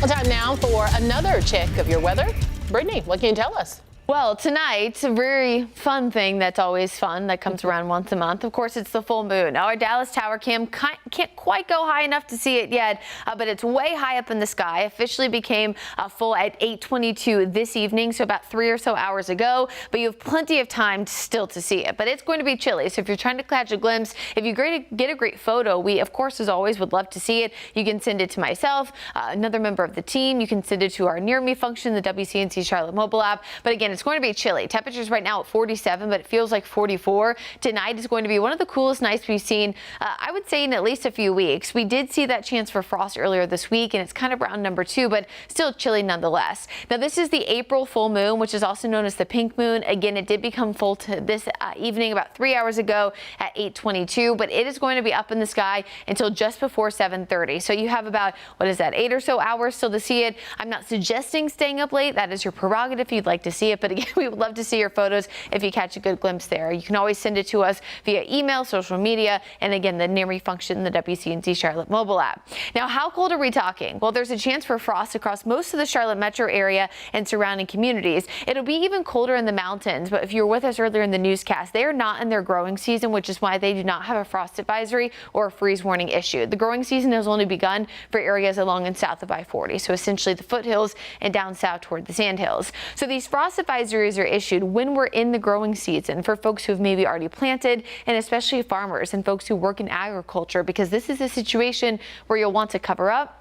Well, time now for another check of your weather. Brittany, what can you tell us? Well, tonight, a very fun thing that's always fun that comes around once a month. Of course, it's the full moon. Now, our Dallas tower cam can't quite go high enough to see it yet, but it's way high up in the sky. Officially became full at 8:22 this evening, so about 3 or so hours ago. But you have plenty of time still to see it. But it's going to be chilly, so if you're trying to catch a glimpse, if you get a great photo, we, of course, as always, would love to see it. You can send it to myself, another member of the team. You can send it to our Near Me function, the WCNC Charlotte mobile app. But again, it's going to be chilly. Temperatures right now at 47, but it feels like 44. Tonight is going to be one of the coolest nights we've seen, I would say, in at least a few weeks. We did see that chance for frost earlier this week, and it's kind of round number 2, but still chilly nonetheless. Now, this is the April full moon, which is also known as the pink moon. Again, it did become full this evening about 3 hours ago at 8:22, but it is going to be up in the sky until just before 7:30. So you have about, 8 or so hours still to see it. I'm not suggesting staying up late. That is your prerogative if you'd like to see it, but again, we would love to see your photos if you catch a good glimpse there. You can always send it to us via email, social media, and again, the Near Me function in the WCNC Charlotte mobile app. Now, how cold are we talking? Well, there's a chance for frost across most of the Charlotte metro area and surrounding communities. It'll be even colder in the mountains, but if you were with us earlier in the newscast, they are not in their growing season, which is why they do not have a frost advisory or a freeze warning issued. The growing season has only begun for areas along and south of I-40, so essentially the foothills and down south toward the sandhills. So these frost advisories are issued when we're in the growing season for folks who have maybe already planted, and especially farmers and folks who work in agriculture, because this is a situation where you'll want to cover up,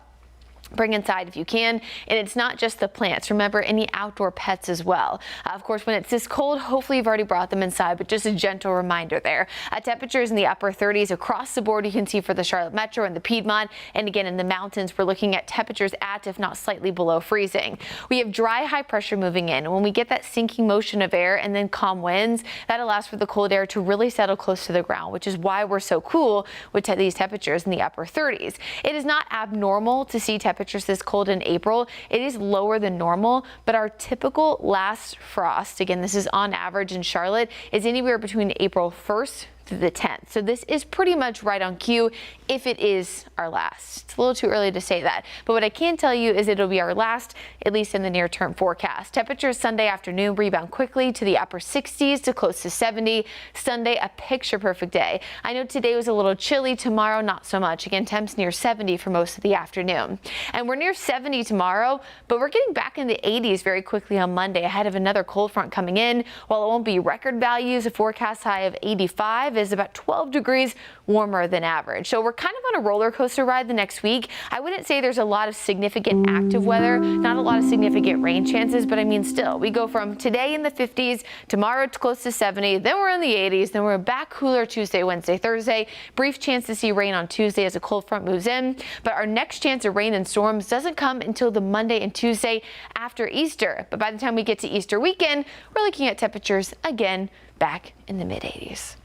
bring inside if you can, and it's not just the plants. Remember, any outdoor pets as well. Of course, when it's this cold, hopefully you've already brought them inside, but just a gentle reminder there. Temperatures in the upper 30s across the board, you can see for the Charlotte metro and the Piedmont, and again in the mountains, we're looking at temperatures at, if not slightly below freezing. We have dry high pressure moving in, and when we get that sinking motion of air and then calm winds, that allows for the cold air to really settle close to the ground, which is why we're so cool with these temperatures in the upper 30s. It is not abnormal to see temperatures this cold in April. It is lower than normal, but our typical last frost, again, this is on average in Charlotte, is anywhere between April 1st through the 10th. So this is pretty much right on cue if it is our last. It's a little too early to say that, but what I can tell you is it'll be our last, at least in the near term forecast. Temperatures Sunday afternoon rebound quickly to the upper 60s to close to 70. Sunday, a picture perfect day. I know today was a little chilly, tomorrow not so much. Again, temps near 70 for most of the afternoon. And we're near 70 tomorrow, but we're getting back in the 80s very quickly on Monday ahead of another cold front coming in. While it won't be record values, a forecast high of 85 is about 12 degrees warmer than average. So we're kind of on a roller coaster ride the next week. I wouldn't say there's a lot of significant active weather, not a lot of significant rain chances, but I mean still, we go from today in the 50s, tomorrow it's close to 70, then we're in the 80s, then we're back cooler Tuesday, Wednesday, Thursday. Brief chance to see rain on Tuesday as a cold front moves in, but our next chance of rain and storms doesn't come until the Monday and Tuesday after Easter. But by the time we get to Easter weekend, we're looking at temperatures again back in the mid 80s.